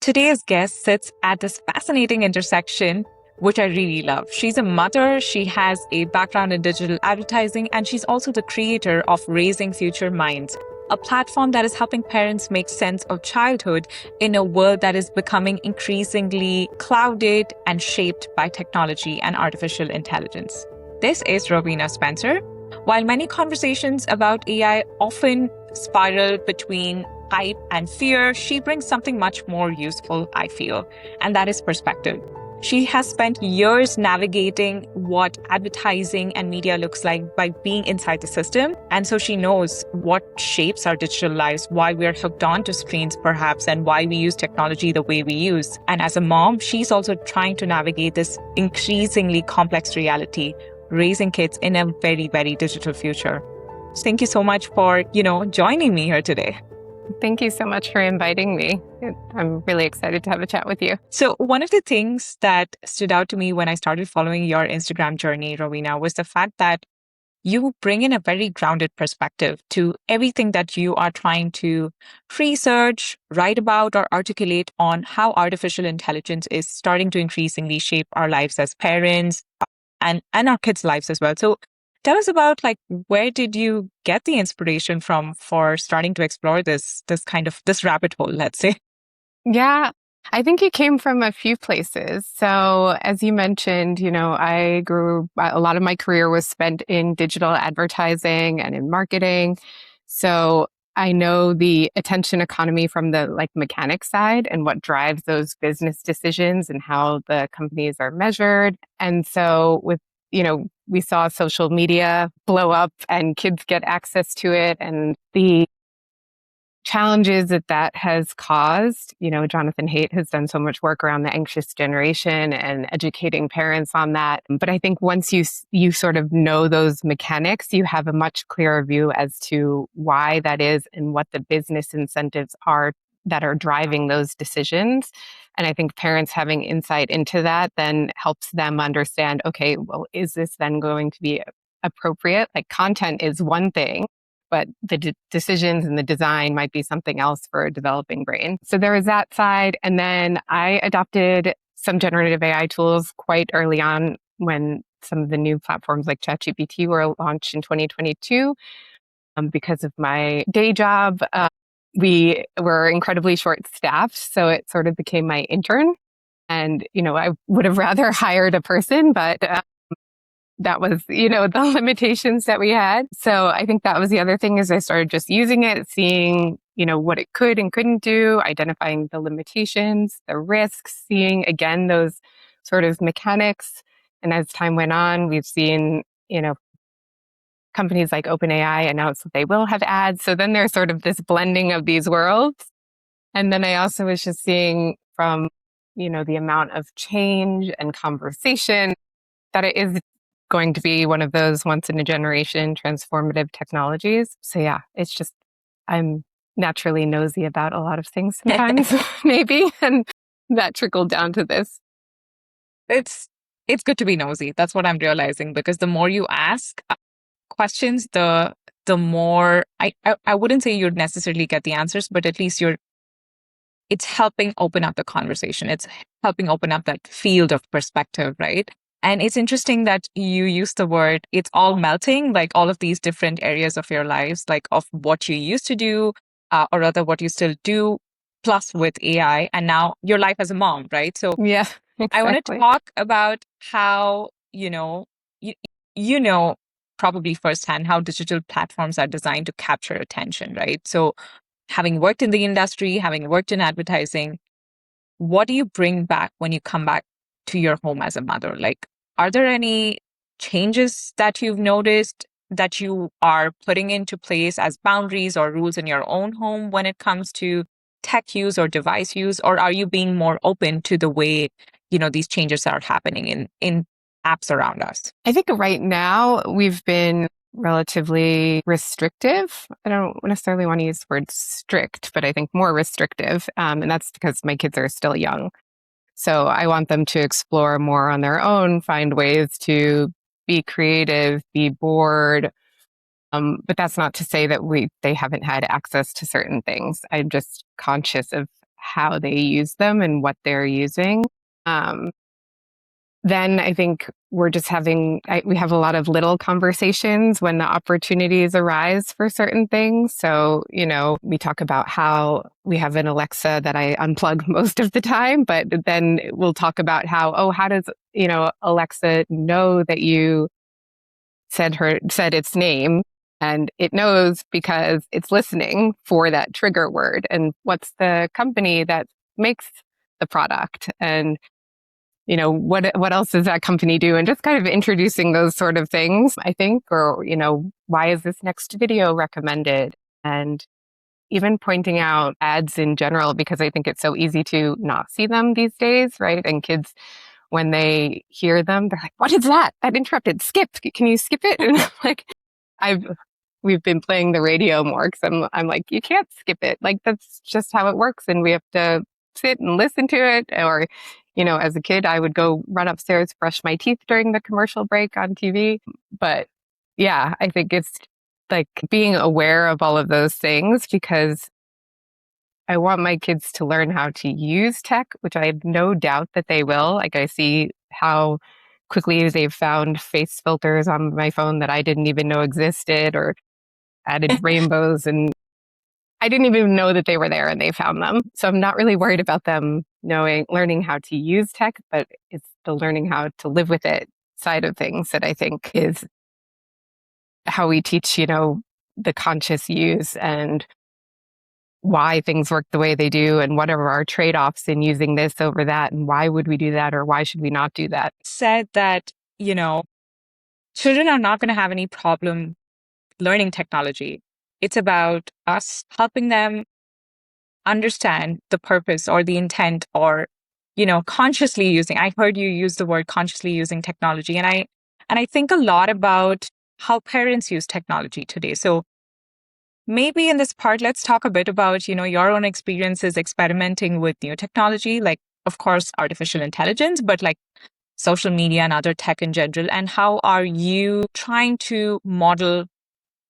Today's guest sits at this fascinating intersection, which I really love. She's a mother, she has a background in digital advertising, and she's also the creator of Raising Future Minds, a platform that is helping parents make sense of childhood in a world that is becoming increasingly clouded and shaped by technology and artificial intelligence. This is Rowena Spencer. While many conversations about AI often spiral between hype and fear, she brings something much more useful, I feel, and that is perspective. She has spent years navigating what advertising and media looks like by being inside the system. And so she knows what shapes our digital lives, why we're hooked on to screens perhaps, and why we use technology the way we use. And as a mom, she's also trying to navigate this increasingly complex reality, raising kids in a very, very digital future. Thank you so much for, joining me here today. Thank you so much for inviting me. I'm really excited to have a chat with you. So one of the things that stood out to me when I started following your Instagram journey, Rowena, was the fact that you bring in a very grounded perspective to everything that you are trying to research, write about, or articulate on how artificial intelligence is starting to increasingly shape our lives as parents and our kids' lives as well. So tell us about where did you get the inspiration from for starting to explore this rabbit hole, let's say? Yeah, I think it came from a few places. So as you mentioned, a lot of my career was spent in digital advertising and in marketing. So I know the attention economy from the mechanic side and what drives those business decisions and how the companies are measured. And so we saw social media blow up and kids get access to it, and the challenges that has caused. Jonathan Haidt has done so much work around the anxious generation and educating parents on that. But I think once you sort of know those mechanics, you have a much clearer view as to why that is and what the business incentives are that are driving those decisions. And I think parents having insight into that then helps them understand, okay, well, is this then going to be appropriate? Content is one thing, but the decisions and the design might be something else for a developing brain. So there was that side. And then I adopted some generative AI tools quite early on when some of the new platforms like ChatGPT were launched in 2022. Because of my day job, we were incredibly short-staffed, so it sort of became my intern. And, I would have rather hired a person, but that was, the limitations that we had. So I think that was the other thing is I started just using it, seeing, what it could and couldn't do, identifying the limitations, the risks, seeing, again, those sort of mechanics. And as time went on, we've seen, companies like OpenAI announce that they will have ads. So then there's sort of this blending of these worlds. And then I also was just seeing from, the amount of change and conversation that it is going to be one of those once in a generation transformative technologies. So yeah, it's just, I'm naturally nosy about a lot of things sometimes, maybe. And that trickled down to this. It's good to be nosy. That's what I'm realizing, because the more you ask questions, the more I wouldn't say you'd necessarily get the answers, but at least it's helping open up the conversation. It's helping open up that field of perspective, right? And it's interesting that you use the word, it's all melting, like all of these different areas of your lives, like of what you used to do, or rather what you still do, plus with AI, and now your life as a mom, right? So yeah, exactly. I want to talk about how, you know probably firsthand how digital platforms are designed to capture attention, right? So having worked in the industry, having worked in advertising, what do you bring back when you come back to your home as a mother? Are there any changes that you've noticed that you are putting into place as boundaries or rules in your own home when it comes to tech use or device use? Or are you being more open to the way, these changes are happening in apps around us? I think right now we've been relatively restrictive. I don't necessarily want to use the word strict, but I think more restrictive. And that's because my kids are still young. So I want them to explore more on their own, find ways to be creative, be bored. But that's not to say that they haven't had access to certain things. I'm just conscious of how they use them and what they're using. Um, then I think we're just we have a lot of little conversations when the opportunities arise for certain things. So, we talk about how we have an Alexa that I unplug most of the time, but then we'll talk about how does, Alexa know that you said its name, and it knows because it's listening for that trigger word, and what's the company that makes the product, and what else does that company do, and just kind of introducing those sort of things, I think, or why is this next video recommended, and even pointing out ads in general, because I think it's so easy to not see them these days, right? And kids, when they hear them, they're like, "What is that? That interrupted. Skip. Can you skip it?" And I'm like, I've we've been playing the radio more because I'm like, you can't skip it. Like, that's just how it works, and we have to sit and listen to it. Or, as a kid, I would go run upstairs, brush my teeth during the commercial break on TV. But yeah, I think it's like being aware of all of those things, because I want my kids to learn how to use tech, which I have no doubt that they will. Like, I see how quickly they've found face filters on my phone that I didn't even know existed, or added rainbows, and I didn't even know that they were there and they found them. So I'm not really worried about them learning how to use tech, but it's the learning how to live with it side of things that I think is how we teach, the conscious use and why things work the way they do, and what are our trade-offs in using this over that, and why would we do that, or why should we not do that. Said that, children are not going to have any problem learning technology. It's about us helping them understand the purpose or the intent, or, consciously using. I heard you use the word consciously using technology. And I think a lot about how parents use technology today. So maybe in this part, let's talk a bit about, your own experiences experimenting with new technology, like, of course, artificial intelligence, but like social media and other tech in general. And how are you trying to model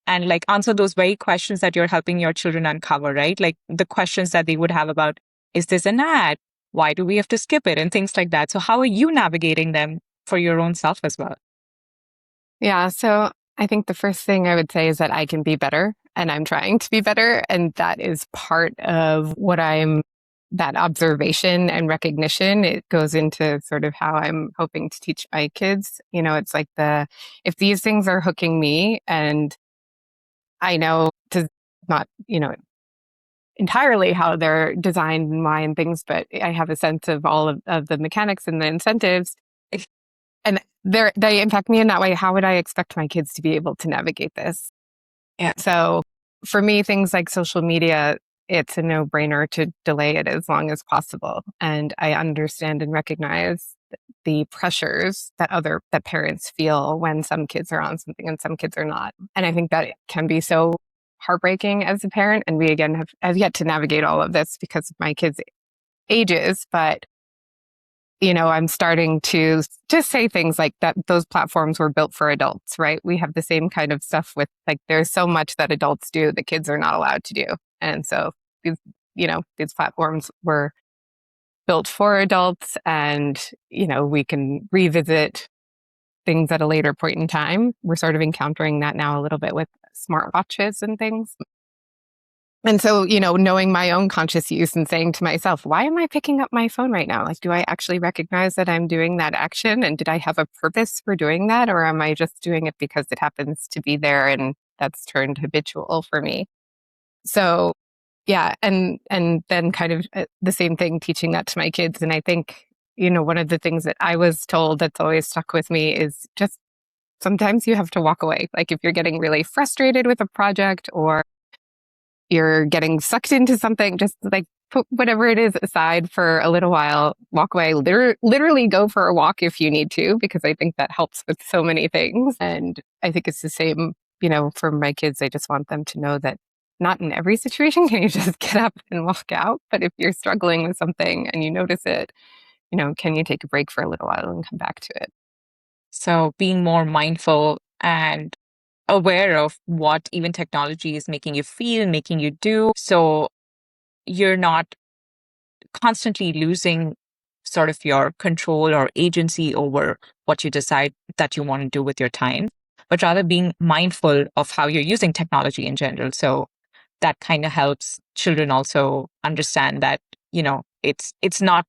and like answer those very questions that you're helping your children uncover, right? Like the questions that they would have about, is this an ad? Why do we have to skip it? And things like that. So how are you navigating them for your own self as well? Yeah, so I think the first thing I would say is that I can be better, and I'm trying to be better. And that is part of that observation and recognition. It goes into sort of how I'm hoping to teach my kids. It's like if these things are hooking me, and I know to not, entirely how they're designed and why and things, but I have a sense of all of the mechanics and the incentives, and they impact me in that way. How would I expect my kids to be able to navigate this? Yeah. So for me, things like social media, it's a no-brainer to delay it as long as possible. And I understand and recognize the pressures that parents feel when some kids are on something and some kids are not. And I think that it can be so heartbreaking as a parent. And we, again, have yet to navigate all of this because of my kids' ages. But I'm starting to just say things like that. Those platforms were built for adults, right? We have the same kind of stuff with, like, there's so much that adults do that kids are not allowed to do. And so these platforms were built for adults, and, we can revisit things at a later point in time. We're sort of encountering that now a little bit with smartwatches and things. And so, knowing my own conscious use and saying to myself, why am I picking up my phone right now? Like, do I actually recognize that I'm doing that action? And did I have a purpose for doing that? Or am I just doing it because it happens to be there and that's turned habitual for me? So, yeah. And then kind of the same thing, teaching that to my kids. And I think, one of the things that I was told that's always stuck with me is just sometimes you have to walk away. Like, if you're getting really frustrated with a project, or you're getting sucked into something, just like put whatever it is aside for a little while, walk away, literally go for a walk if you need to, because I think that helps with so many things. And I think it's the same, for my kids. I just want them to know that not in every situation can you just get up and walk out. But if you're struggling with something and you notice it, can you take a break for a little while and come back to it? So being more mindful and aware of what even technology is making you feel, making you do. So you're not constantly losing sort of your control or agency over what you decide that you want to do with your time, but rather being mindful of how you're using technology in general. So that kind of helps children also understand that, it's not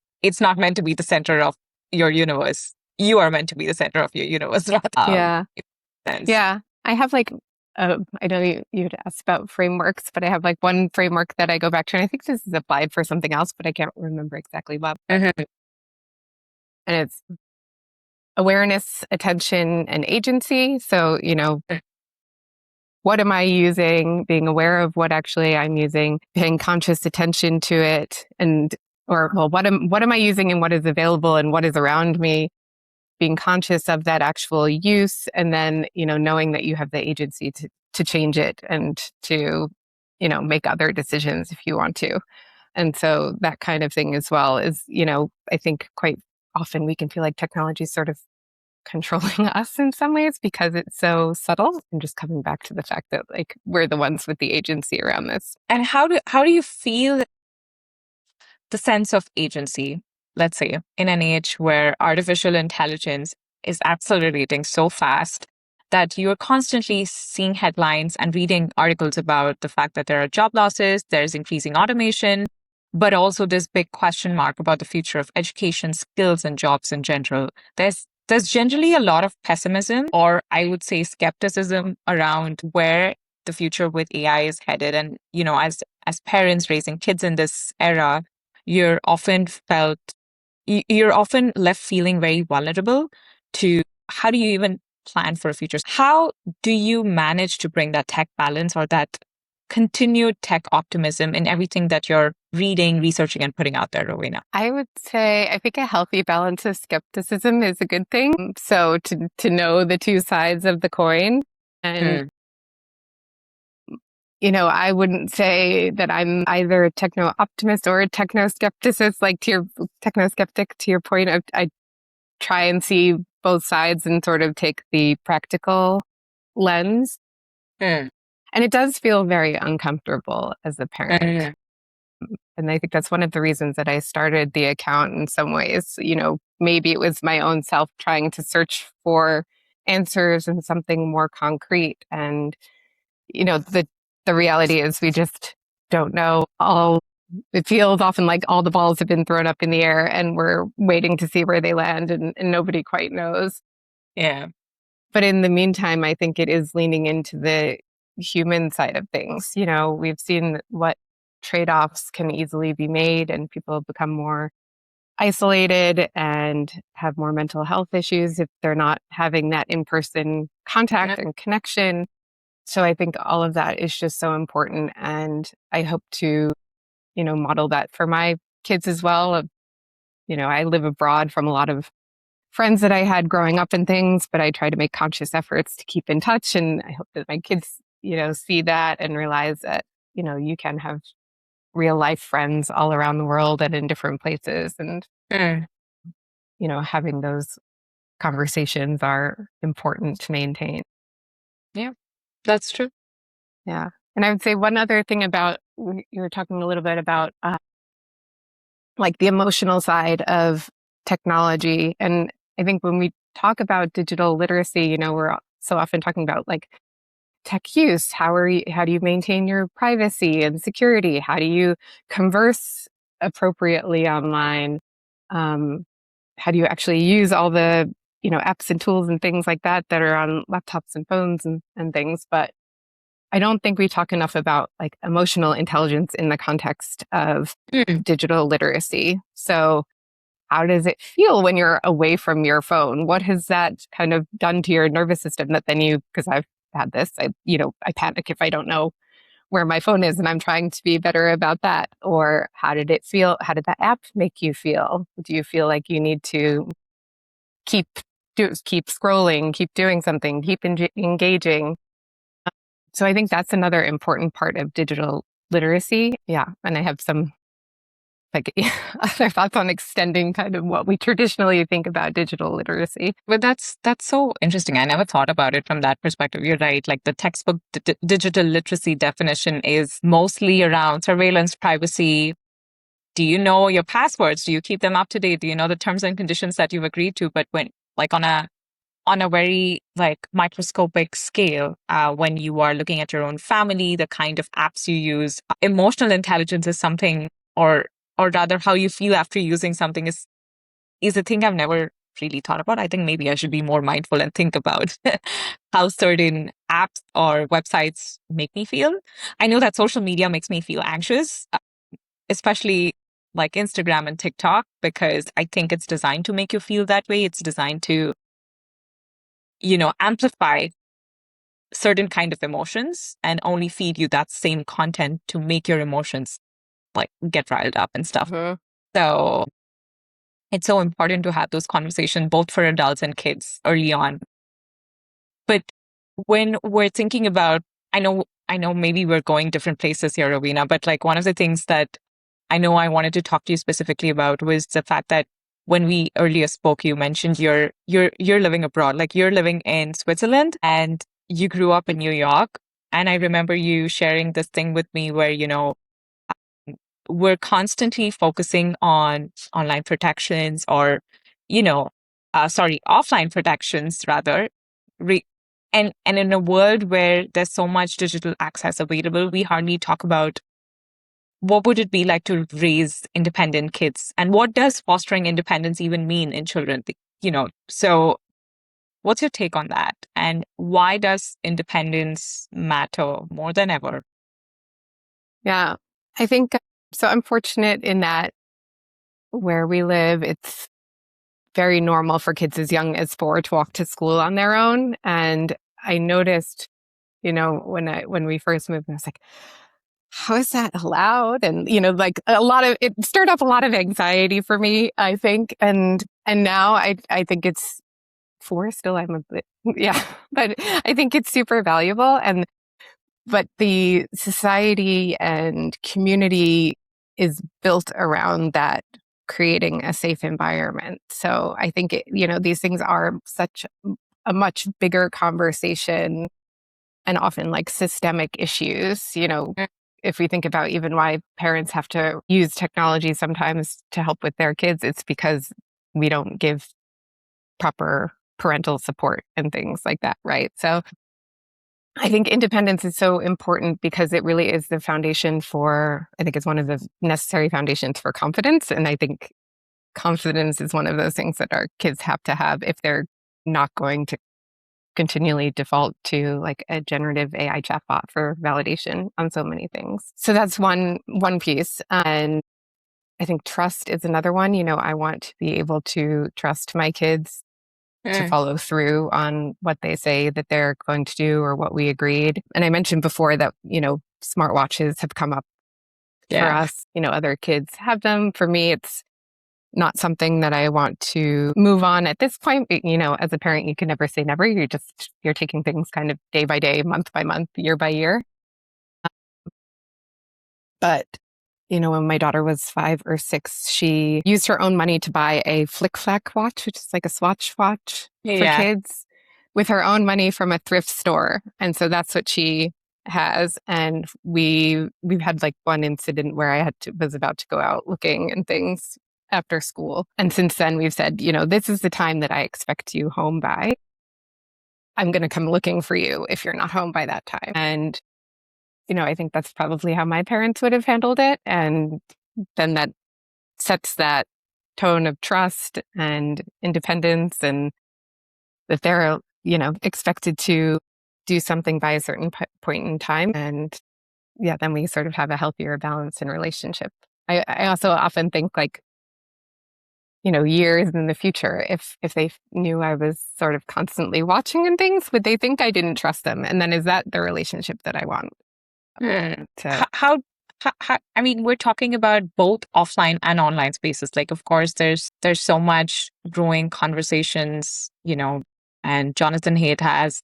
meant to be the center of your universe. You are meant to be the center of your universe, rather. Yeah. It makes sense. Yeah. I have like, I know you'd asked about frameworks, but I have like one framework that I go back to. And I think this is applied for something else, but I can't remember exactly what. Mhm. And it's awareness, attention, and agency. So, what am I using? Being aware of what actually I'm using, paying conscious attention to it, what am I using and what is available and what is around me? Being conscious of that actual use, and then knowing that you have the agency to change it and to make other decisions if you want to. And so that kind of thing as well is, I think quite often we can feel like technology is sort of controlling us in some ways because it's so subtle, and just coming back to the fact that like we're the ones with the agency around this. And how do you feel the sense of agency, let's say, in an age where artificial intelligence is accelerating so fast that you're constantly seeing headlines and reading articles about the fact that there are job losses, there's increasing automation, but also this big question mark about the future of education, skills, and jobs in general. There's generally a lot of pessimism, or I would say skepticism, around where the future with AI is headed. And, as parents raising kids in this era, you're often felt you're often left feeling very vulnerable to how do you even plan for a future? How do you manage to bring that tech balance or that continued tech optimism in everything that you're reading, researching, and putting out there, Rowena? I would say I think a healthy balance of skepticism is a good thing. So to know the two sides of the coin. And I wouldn't say that I'm either a techno optimist or a techno skepticist, like techno skeptic to your point. I try and see both sides and sort of take the practical lens. Mm. And it does feel very uncomfortable as a parent. Mm. And I think that's one of the reasons that I started the account in some ways. Maybe it was my own self trying to search for answers and something more concrete. And, the reality is we just don't know it feels often like all the balls have been thrown up in the air and we're waiting to see where they land, and nobody quite knows. Yeah. But in the meantime, I think it is leaning into the human side of things. We've seen what trade-offs can easily be made, and people become more isolated and have more mental health issues if they're not having that in-person contact and connection. So I think all of that is just so important. And I hope to, model that for my kids as well. I live abroad from a lot of friends that I had growing up and things, but I try to make conscious efforts to keep in touch. And I hope that my kids, see that and realize that, you can have real life friends all around the world and in different places. And, having those conversations are important to maintain. Yeah, that's true. Yeah. And I would say one other thing about, you were talking a little bit about like the emotional side of technology. And I think when we talk about digital literacy, we're so often talking about like tech use. How do you maintain your privacy and security? How do you converse appropriately online? How do you actually use all the, apps and tools and things like that are on laptops and phones and things? But I don't think we talk enough about like emotional intelligence in the context of digital literacy. So how does it feel when you're away from your phone? What has that kind of done to your nervous system that then because I've had this, I panic if I don't know where my phone is, and I'm trying to be better about that. Or how did it feel? How did that app make you feel? Do you feel like you need to keep scrolling, keep doing something, keep engaging? So I think that's another important part of digital literacy. Yeah. And I have some like other thoughts on extending kind of what we traditionally think about digital literacy. But that's so interesting. I never thought about it from that perspective. You're right. Like the textbook digital literacy definition is mostly around surveillance, privacy, do you know your passwords? Do you keep them up to date? Do you know the terms and conditions that you've agreed to? But when, like, on a very like microscopic scale, when you are looking at your own family, the kind of apps you use, emotional intelligence is something, or rather how you feel after using something is a thing I've never really thought about. I think maybe I should be more mindful and think about how certain apps or websites make me feel. I know that social media makes me feel anxious, especially like Instagram and TikTok, because I think it's designed to make you feel that way. It's designed to, amplify certain kind of emotions and only feed you that same content to make your emotions like get riled up and stuff. Mhm. So it's so important to have those conversations both for adults and kids early on. But when we're thinking about, I know maybe we're going different places here, Rowena, but like one of the things that I know I wanted to talk to you specifically about was the fact that when we earlier spoke, you mentioned you're living abroad, like you're living in Switzerland and you grew up in New York. And I remember you sharing this thing with me where, we're constantly focusing on online protections or, offline protections rather. Re- and in a world where there's so much digital access available, we hardly talk about what would it be like to raise independent kids and what does fostering independence even mean in children, so what's your take on that and why does independence matter more than ever? Yeah, I think so. I'm fortunate in that where we live, it's very normal for kids as young as 4 to walk to school on their own. And I noticed, when we first moved, I was like, how is that allowed? And, like it stirred up a lot of anxiety for me, I think. And now I think it's 4 still. I'm a bit, yeah, but I think it's super valuable. But the society and community is built around that, creating a safe environment. So I think these things are such a much bigger conversation and often like systemic issues. If we think about even why parents have to use technology sometimes to help with their kids, it's because we don't give proper parental support and things like that, right? So I think independence is so important because it really is the foundation I think it's one of the necessary foundations for confidence. And I think confidence is one of those things that our kids have to have if they're not going to continually default to like a generative AI chatbot for validation on so many things. So that's one piece. And I think trust is another one. I want to be able to trust my kids to follow through on what they say that they're going to do or what we agreed. And I mentioned before that, smartwatches have come up for us. Other kids have them. For me, it's not something that I want to move on at this point. But, as a parent, you can never say never. You're taking things kind of day by day, month by month, year by year. But when my daughter was 5 or 6, she used her own money to buy a Flick Flack watch, which is like a Swatch watch for kids, with her own money from a thrift store. And so that's what she has. And we've had like one incident where was about to go out looking and things after school. And since then we've said, this is the time that I expect you home by. I'm going to come looking for you if you're not home by that time. And I think that's probably how my parents would have handled it. And then that sets that tone of trust and independence and that they're, expected to do something by a certain point in time. And yeah, then we sort of have a healthier balance in relationship. I also often think like, years in the future, if they knew I was sort of constantly watching and things, would they think I didn't trust them? And then is that the relationship that I want? I mean, we're talking about both offline and online spaces. Like, of course, there's so much growing conversations, and Jonathan Haidt has,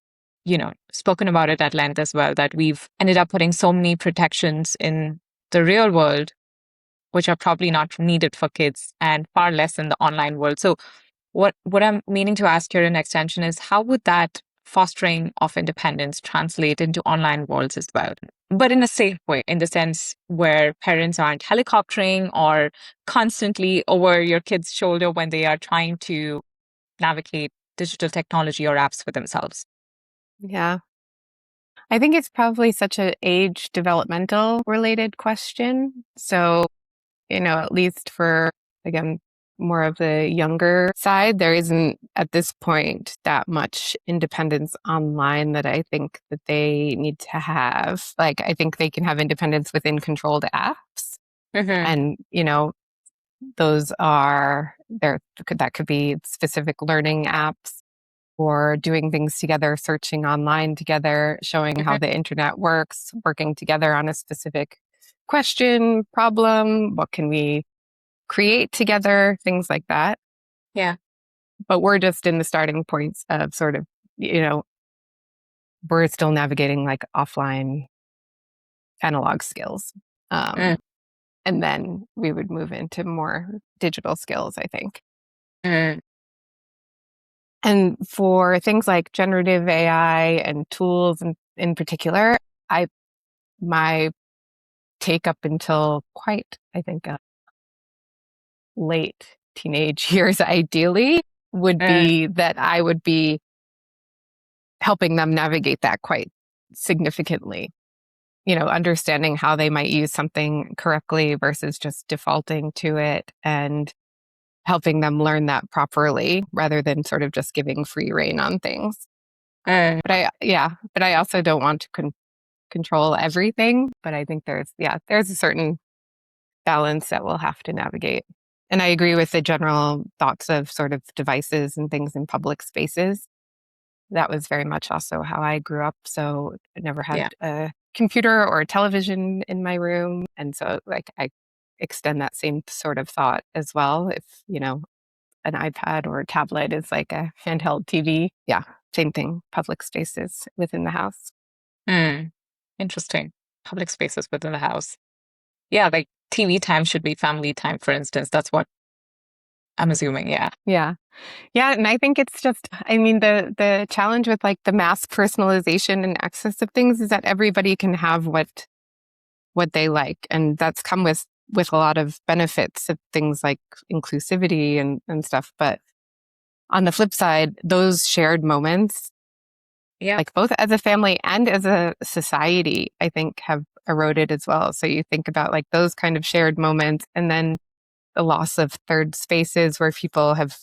spoken about it at length as well, that we've ended up putting so many protections in the real world, which are probably not needed for kids and far less in the online world. So what I'm meaning to ask here in extension is how would that fostering of independence translate into online worlds as well, but in a safe way, in the sense where parents aren't helicoptering or constantly over your kid's shoulder when they are trying to navigate digital technology or apps for themselves? Yeah. I think it's probably such a age developmental related question. So, at least for, again, more of the younger side, there isn't at this point that much independence online that I think that they need to have. Like, I think they can have independence within controlled apps. Mm-hmm. And, those are there, that could be specific learning apps or doing things together, searching online together, showing how the internet works, working together on a specific question, problem, what can we create together, things like that. Yeah. But we're just in the starting points of sort of, we're still navigating like offline analog skills. Mm, And then we would move into more digital skills, I think. mm, And for things like generative AI and tools in particular, my take up until quite, I think, late teenage years, ideally, would mm, be that I would be helping them navigate that quite significantly. Understanding how they might use something correctly versus just defaulting to it and helping them learn that properly rather than sort of just giving free rein on things. mm. But I also don't want to control everything. But I think there's a certain balance that we'll have to navigate. And I agree with the general thoughts of sort of devices and things in public spaces. That was very much also how I grew up. So I never Yeah. had a computer or a television in my room. And so like I extend that same sort of thought as well. If, an iPad or a tablet is like a handheld TV. Yeah, same thing, public spaces within the house. Mm. Interesting. Public spaces within the house. Yeah, like TV time should be family time, for instance. That's what I'm assuming. Yeah. Yeah. Yeah, and I think it's just, I mean, the challenge with like the mass personalization and access of things is that everybody can have what they like, and that's come with a lot of benefits of things like inclusivity and stuff. But on the flip side, those shared moments, Yeah. like both as a family and as a society, I think have eroded as well. So you think about like those kind of shared moments, and then the loss of third spaces where people has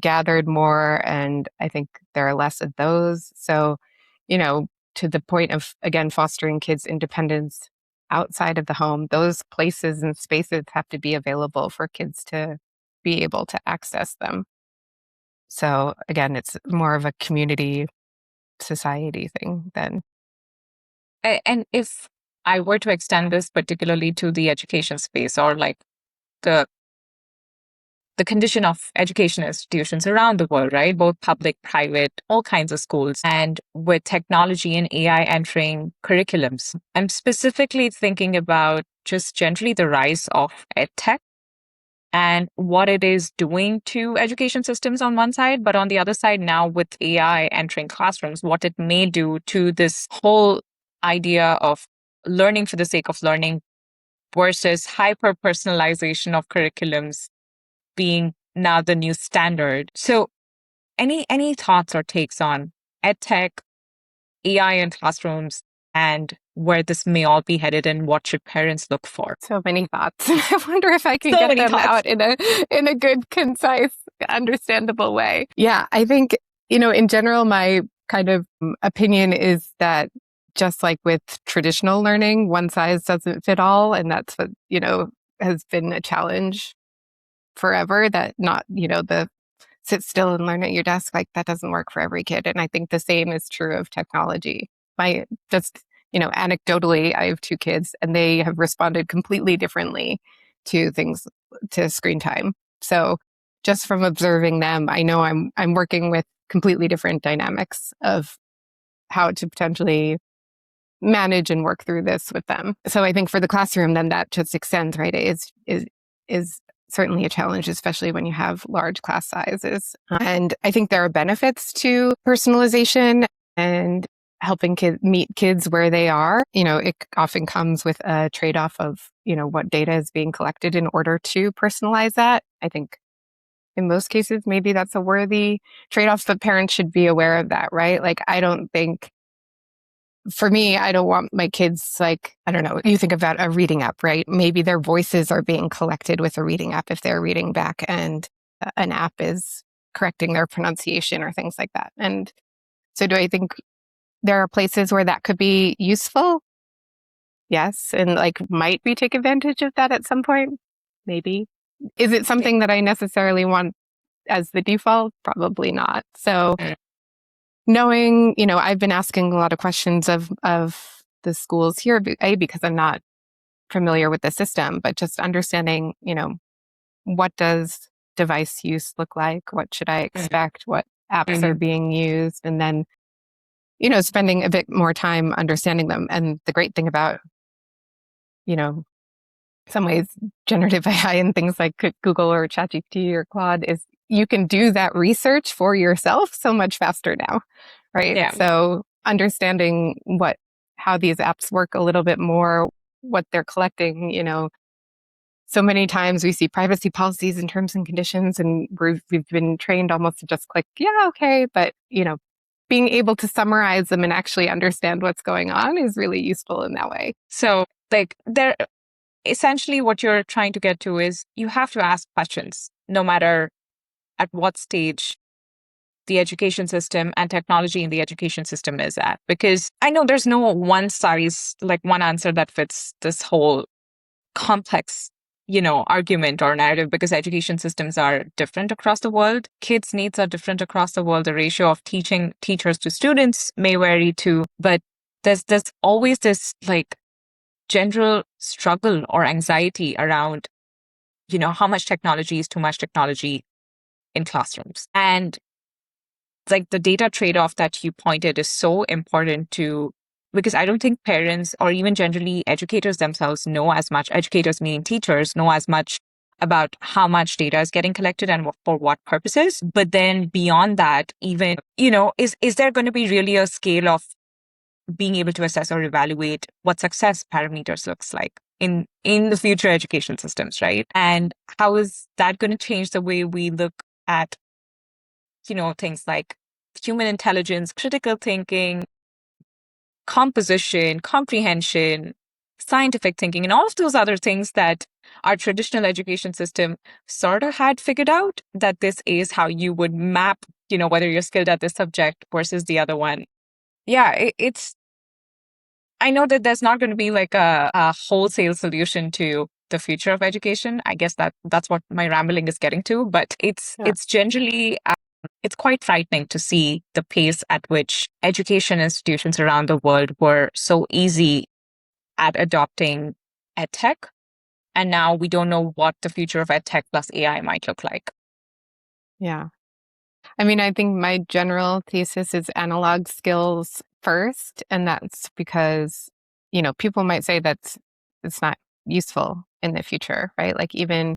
gathered more, and I think there are less of those. So, to the point of again fostering kids' independence outside of the home, those places and spaces have to be available for kids to be able to access them. So again, it's more of a community society thing than And if I were to extend this particularly to the education space, or like the the condition of education institutions around the world, right? Both public, private, all kinds of schools, and with technology and AI entering curriculums. I'm specifically thinking about just generally the rise of edtech and what it is doing to education systems on one side, but on the other side now with AI entering classrooms, what it may do to this whole idea of learning for the sake of learning versus hyper personalization of curriculums being now the new standard. So any thoughts or takes on edtech, AI in classrooms, and where this may all be headed and what should parents look for? so many thoughts. I wonder if I can So get many them thoughts. out in a good, concise, understandable way. Yeah, I think, in general, my kind of opinion is that just like with traditional learning, one size doesn't fit all. And that's what, has been a challenge forever, that not, the sit still and learn at your desk, like that doesn't work for every kid. And I think the same is true of technology. My just, anecdotally, I have two kids and they have responded completely differently to things, to screen time. So just from observing them, I know I'm working with completely different dynamics of how to potentially manage and work through this with them. So I think for the classroom, then that just extends, right? Is certainly a challenge, especially when you have large class sizes. And I think there are benefits to personalization and helping meet kids where they are. It often comes with a trade-off of, what data is being collected in order to personalize that. I think in most cases, maybe that's a worthy trade-off, but parents should be aware of that, right? Like, for me, I don't want my kids, like, I don't know, you think about a reading app, right? Maybe their voices are being collected with a reading app if they're reading back and an app is correcting their pronunciation or things like that. And so do I think there are places where that could be useful? Yes. And like, might we take advantage of that at some point? Maybe. Is it something that I necessarily want as the default? Probably not. So knowing, I've been asking a lot of questions of the schools here, because I'm not familiar with the system, but just understanding, what does device use look like? What should I expect? What apps are being used? And then, spending a bit more time understanding them. And the great thing about, some ways generative AI and things like Google or ChatGPT or Claude is you can do that research for yourself so much faster now, right? Yeah. So understanding how these apps work a little bit more, what they're collecting, so many times we see privacy policies and terms and conditions, and we've been trained almost to just click, yeah, okay. But, being able to summarize them and actually understand what's going on is really useful in that way. So, like, essentially what you're trying to get to is you have to ask questions, no matter at what stage the education system and technology in the education system is at. Because I know there's no one answer that fits this whole complex, argument or narrative, because education systems are different across the world. Kids' needs are different across the world. The ratio of teachers to students may vary too, but there's always this like general struggle or anxiety around, how much technology is too much technology in classrooms. And like the data trade-off that you pointed is so important because I don't think parents or even generally educators themselves know as much, educators meaning teachers, know as much about how much data is getting collected and for what purposes. But then beyond that, even, is there going to be really a scale of being able to assess or evaluate what success parameters looks like in the future education systems, right? And how is that going to change the way we look at, things like human intelligence, critical thinking, composition, comprehension, scientific thinking, and all of those other things that our traditional education system sort of had figured out, that this is how you would map, whether you're skilled at this subject versus the other one. Yeah, I know that there's not going to be like a wholesale solution to the future of education. I guess that's what my rambling is getting to, but it's generally it's quite frightening to see the pace at which education institutions around the world were so easy at adopting edtech. And now we don't know what the future of edtech plus AI might look like. Yeah. I mean, I think my general thesis is analog skills first. And that's because, people might say it's not useful in the future, right? Like even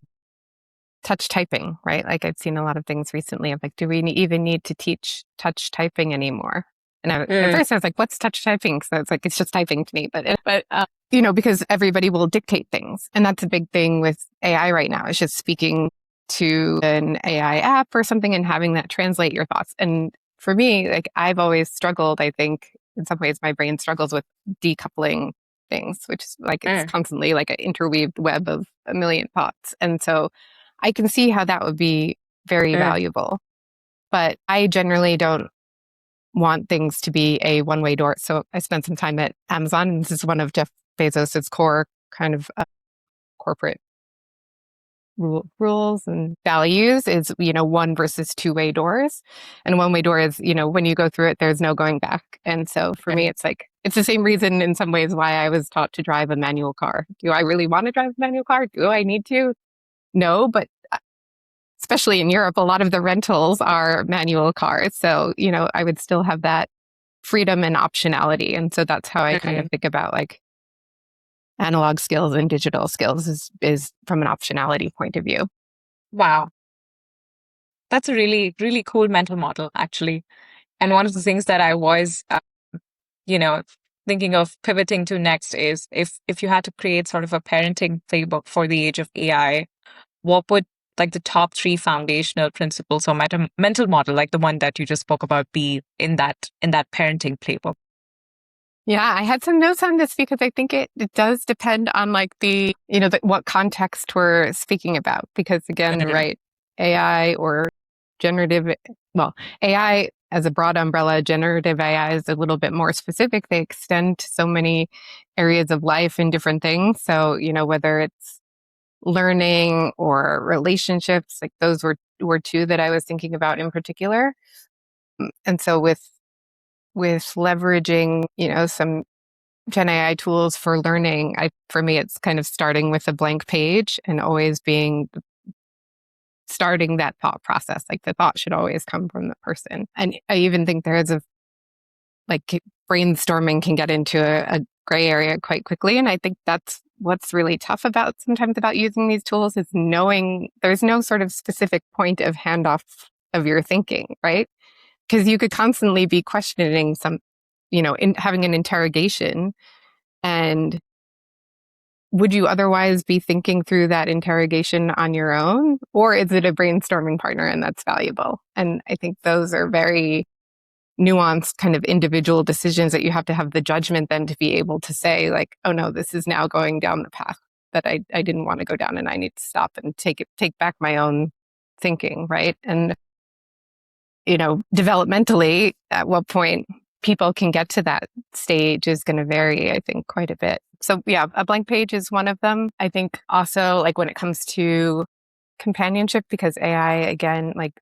touch typing, right? Like I've seen a lot of things recently of like, do we even need to teach touch typing anymore? And at first I was like, what's touch typing? So it's like, it's just typing to me. But because everybody will dictate things. And that's a big thing with AI right now. It's just speaking to an AI app or something and having that translate your thoughts. And for me, like I've always struggled, I think in some ways my brain struggles with decoupling things, which is like, it's constantly like an interweaved web of a million thoughts. And so I can see how that would be very valuable, but I generally don't want things to be a one-way door. So I spent some time at Amazon, and this is one of Jeff Bezos's core kind of corporate rules and values is, one versus two-way doors. And one-way door is, when you go through it, there's no going back. And so for me, it's like, it's the same reason in some ways why I was taught to drive a manual car. Do I really want to drive a manual car? Do I need to? No, but especially in Europe, a lot of the rentals are manual cars. So, I would still have that freedom and optionality. And so that's how I kind of think about like analog skills and digital skills is from an optionality point of view. Wow. That's a really, really cool mental model, actually. And one of the things that I was, you know, thinking of pivoting to next is if you had to create sort of a parenting playbook for the age of AI, what would like the top three foundational principles or mental model, like the one that you just spoke about, be in that parenting playbook? Yeah, I had some notes on this because I think it does depend on like what context we're speaking about. Because again, Definitely. right, AI or generative, well, AI as a broad umbrella, generative AI is a little bit more specific. They extend to so many areas of life and different things. So, whether it's learning or relationships, like those were two that I was thinking about in particular. And so with leveraging, some Gen AI tools for learning, for me, it's kind of starting with a blank page and always starting that thought process. Like the thought should always come from the person. And I even think there's like brainstorming can get into a gray area quite quickly. And I think that's what's really tough sometimes about using these tools is knowing there's no sort of specific point of handoff of your thinking, right? Because you could constantly be questioning having an interrogation. And would you otherwise be thinking through that interrogation on your own? Or is it a brainstorming partner and that's valuable? And I think those are very nuanced kind of individual decisions that you have to have the judgment then to be able to say like, oh no, this is now going down the path that I didn't want to go down and I need to stop and take back my own thinking, right? And developmentally, at what point people can get to that stage is going to vary, I think, quite a bit. So yeah, a blank page is one of them. I think also like when it comes to companionship, because AI, again, like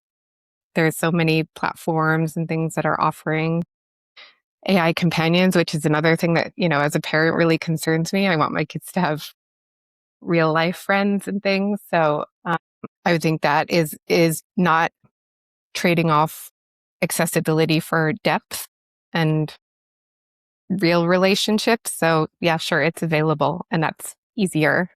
there's so many platforms and things that are offering AI companions, which is another thing that, as a parent really concerns me. I want my kids to have real life friends and things. So I would think that is not trading off accessibility for depth and real relationships. So yeah, sure, it's available and that's easier.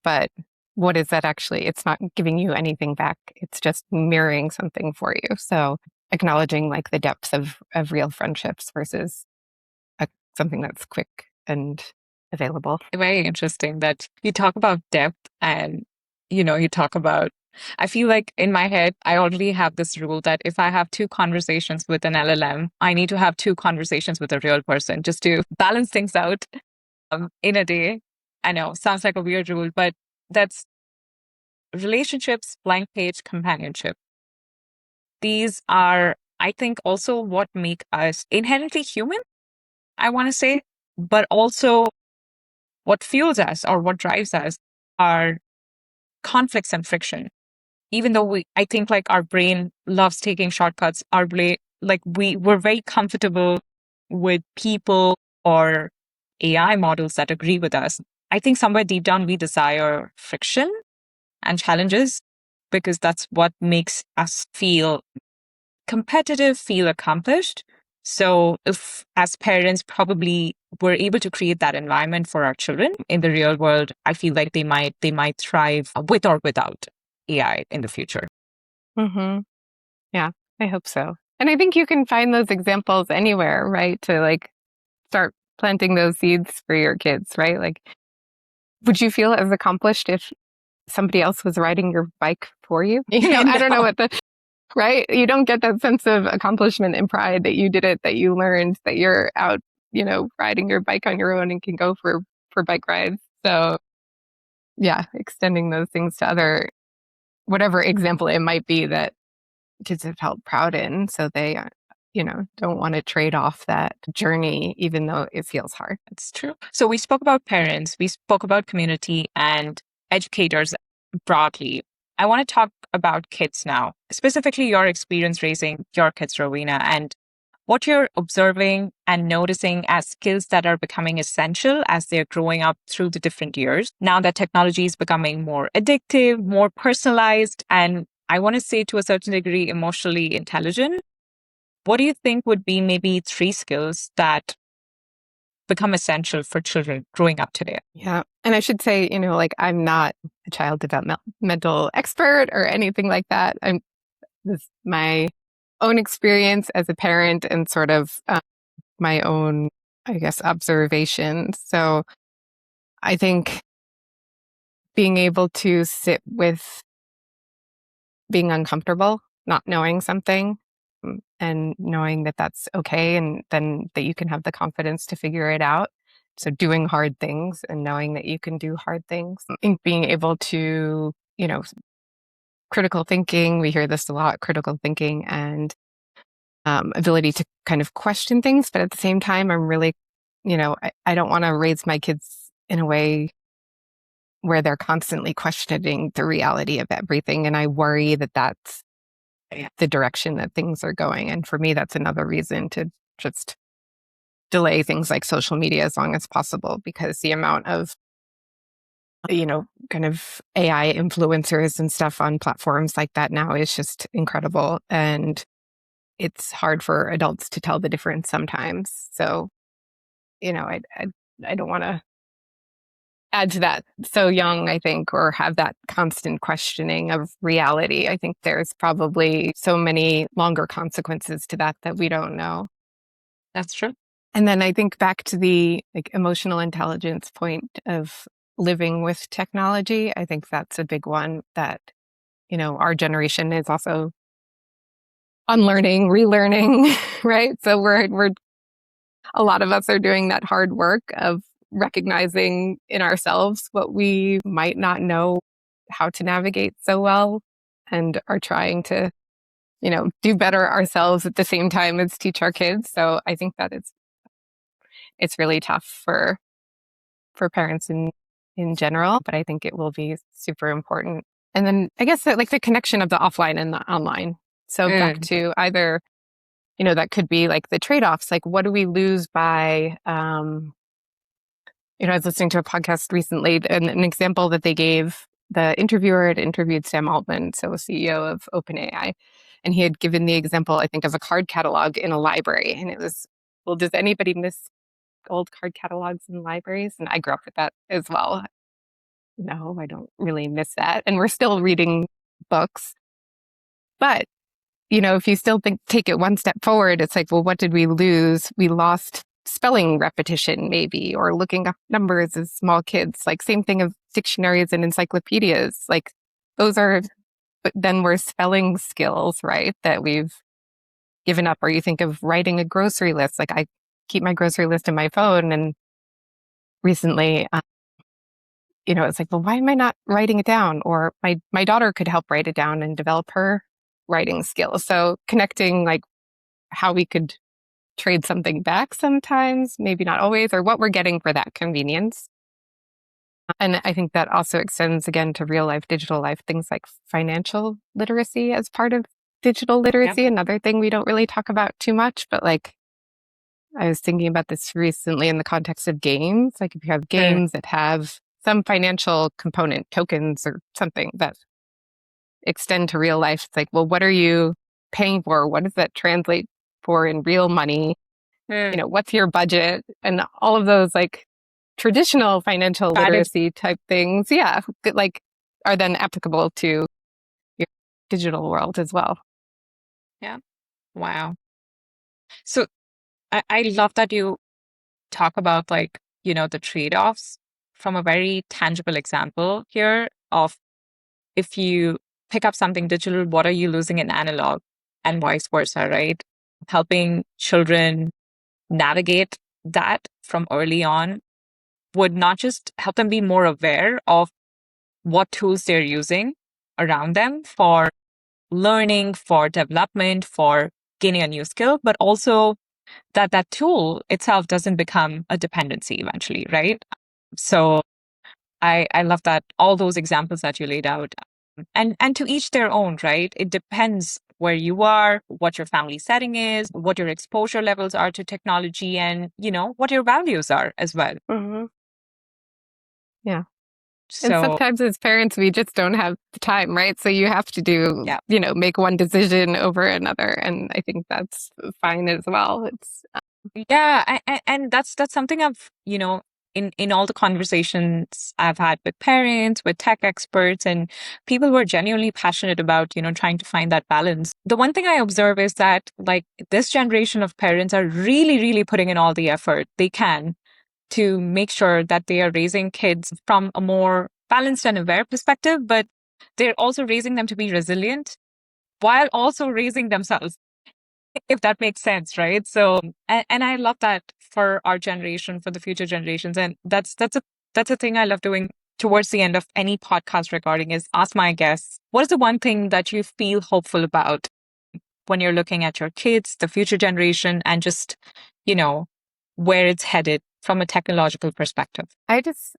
But what is that actually? It's not giving you anything back. It's just mirroring something for you. So acknowledging like the depth of real friendships versus something that's quick and available. Very interesting that you talk about depth and, you talk about, I feel like in my head, I already have this rule that if I have two conversations with an LLM, I need to have two conversations with a real person just to balance things out in a day. I know, sounds like a weird rule, but that's relationships, blank page, companionship. These are, I think, also what make us inherently human, I want to say, but also what fuels us or what drives us are conflicts and friction. Even though I think like our brain loves taking shortcuts, our brain, like we're very comfortable with people or AI models that agree with us. I think somewhere deep down we desire friction and challenges because that's what makes us feel competitive, feel accomplished. So if as parents probably we're able to create that environment for our children in the real world, I feel like they might thrive with or without AI in the future. Mm-hmm. Yeah, I hope so. And I think you can find those examples anywhere, right? To like start planting those seeds for your kids, right? Like, would you feel as accomplished if somebody else was riding your bike for you? I don't know No. what right? You don't get that sense of accomplishment and pride that you did it, that you learned, that you're out, riding your bike on your own and can go for bike rides. So yeah, extending those things to whatever example it might be that kids have felt proud in. So they, don't want to trade off that journey, even though it feels hard. It's true. So we spoke about parents, we spoke about community and educators broadly. I want to talk about kids now, specifically your experience raising your kids, Rowena, and what you're observing and noticing as skills that are becoming essential as they're growing up through the different years. Now that technology is becoming more addictive, more personalized, and I want to say to a certain degree, emotionally intelligent. What do you think would be maybe three skills that become essential for children growing up today. Yeah. And I should say, like I'm not a child developmental expert or anything like that. This is my own experience as a parent and sort of my own, I guess, observations. So I think being able to sit with being uncomfortable, not knowing something, and knowing that that's okay, and then that you can have the confidence to figure it out. So doing hard things and knowing that you can do hard things. I think being able to, critical thinking, we hear this a lot, critical thinking and ability to kind of question things. But at the same time, I'm really, I don't want to raise my kids in a way where they're constantly questioning the reality of everything. And I worry that that's the direction that things are going. And for me, that's another reason to just delay things like social media as long as possible, because the amount of, kind of AI influencers and stuff on platforms like that now is just incredible. And it's hard for adults to tell the difference sometimes. So, I don't want to add to that so young, I think, or have that constant questioning of reality. I think there's probably so many longer consequences to that we don't know. That's true. And then I think back to the emotional intelligence point of living with technology. I think that's a big one that, our generation is also unlearning, relearning, right? So we're a lot of us are doing that hard work of recognizing in ourselves what we might not know how to navigate so well, and are trying to, do better ourselves at the same time as teach our kids. So I think that it's really tough for parents in general, but I think it will be super important. And then I guess that, the connection of the offline and the online. So back to either, that could be like the trade-offs, like what do we lose by, I was listening to a podcast recently, and an example that they gave, the interviewer had interviewed Sam Altman, so CEO of OpenAI, and he had given the example, I think, of a card catalog in a library. And it was, well, does anybody miss old card catalogs in libraries? And I grew up with that as well. No, I don't really miss that. And we're still reading books. But, if you still take it one step forward, it's like, well, what did we lose? We lost spelling repetition, maybe, or looking up numbers as small kids. Like same thing of dictionaries and encyclopedias. Like those are, but then we're spelling skills, right? That we've given up. Or you think of writing a grocery list. Like I keep my grocery list in my phone, and recently, it's like, well, why am I not writing it down? Or my daughter could help write it down and develop her writing skills. So connecting like how we could trade something back sometimes, maybe not always, or what we're getting for that convenience. And I think that also extends again to real life, digital life, things like financial literacy as part of digital literacy. Yep. Another thing we don't really talk about too much, but like I was thinking about this recently in the context of games. Like if you have games that have some financial component, tokens or something that extend to real life, it's like, well, what are you paying for? What does that translate for in real money? What's your budget? And all of those like traditional financial literacy type things, like are then applicable to your digital world as well. Yeah. Wow. So I love that you talk about the trade-offs from a very tangible example here of if you pick up something digital, what are you losing in analog, and vice versa, right? Helping children navigate that from early on would not just help them be more aware of what tools they're using around them for learning, for development, for gaining a new skill, but also that tool itself doesn't become a dependency eventually, right? So I love that, all those examples that you laid out. And to each their own, right? It depends where you are, what your family setting is, what your exposure levels are to technology, and, what your values are as well. Mm-hmm. Yeah. So, and sometimes as parents, we just don't have the time, right? So you have to do, make one decision over another. And I think that's fine as well. It's Yeah, and that's something I've, in all the conversations I've had with parents, with tech experts, and people who are genuinely passionate about, trying to find that balance. The one thing I observe is that, like, this generation of parents are really, really putting in all the effort they can to make sure that they are raising kids from a more balanced and aware perspective, but they're also raising them to be resilient while also raising themselves, if that makes sense, right? So, and I love that for our generation, for the future generations, and that's a thing I love doing towards the end of any podcast regarding is ask my guests, what is the one thing that you feel hopeful about when you're looking at your kids, the future generation, and just, you know, where it's headed from a technological perspective? I just,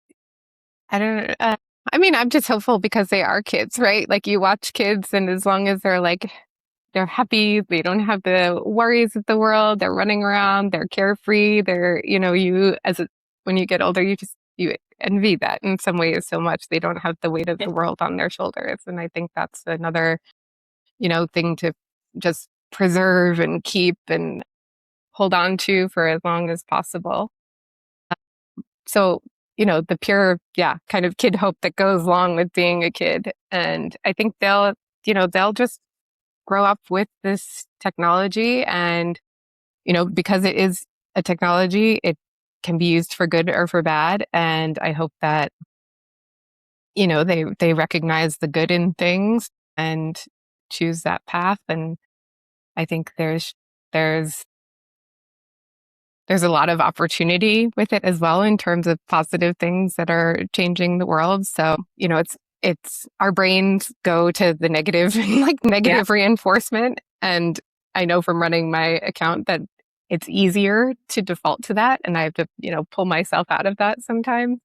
I don't, I mean, I'm just hopeful because they are kids, right? Like you watch kids, and as long as they're like, they're happy, they don't have the worries of the world, they're running around, they're carefree, they're, when you get older, you envy that in some ways so much. They don't have the weight of the world on their shoulders. And I think that's another, thing to just preserve and keep and hold on to for as long as possible. So, the pure, kind of kid hope that goes along with being a kid. And I think they'll just grow up with this technology and, because it is a technology, it can be used for good or for bad. And I hope that, they recognize the good in things and choose that path. And I think there's a lot of opportunity with it as well in terms of positive things that are changing the world. So, it's our brains go to the negative, like negative reinforcement. And I know from running my account that it's easier to default to that. And I have to, pull myself out of that sometimes.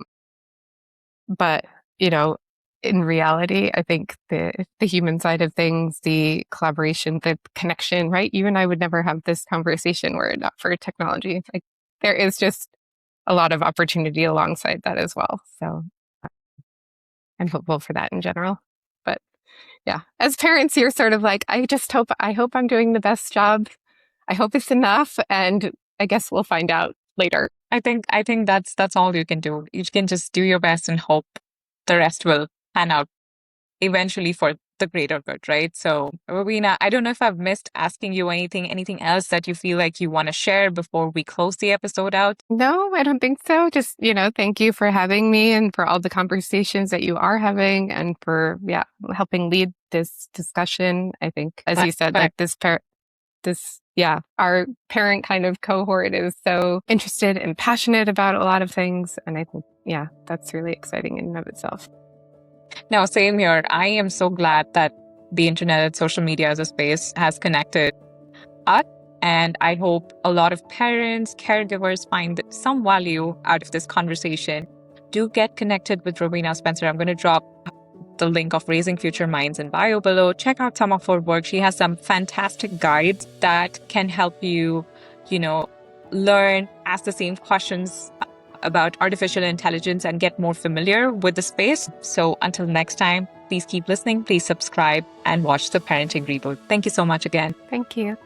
But, you know, in reality, I think the human side of things, the collaboration, the connection, right? You and I would never have this conversation were it not for technology. Like there is just a lot of opportunity alongside that as well. So I'm hopeful for that in general. But yeah, as parents, you're sort of like, I hope I'm doing the best job. I hope it's enough. And I guess we'll find out later. I think that's all you can do. You can just do your best and hope the rest will pan out eventually for the greater good, right? So, Rowena, I don't know if I've missed asking you anything else that you feel like you want to share before we close the episode out. No, I don't think so. Just, thank you for having me and for all the conversations that you are having and for, helping lead this discussion. I think, as you said, like our parent kind of cohort is so interested and passionate about a lot of things. And I think, that's really exciting in and of itself. No, same here. I am so glad that the internet and social media as a space has connected us. And I hope a lot of parents, caregivers find some value out of this conversation. Do get connected with Rowena Spencer. I'm going to drop the link of Raising Future Minds in bio below. Check out some of her work. She has some fantastic guides that can help you, learn, ask the same questions about artificial intelligence and get more familiar with the space. So until next time, please keep listening, please subscribe and watch the Parenting Reboot. Thank you so much again. Thank you.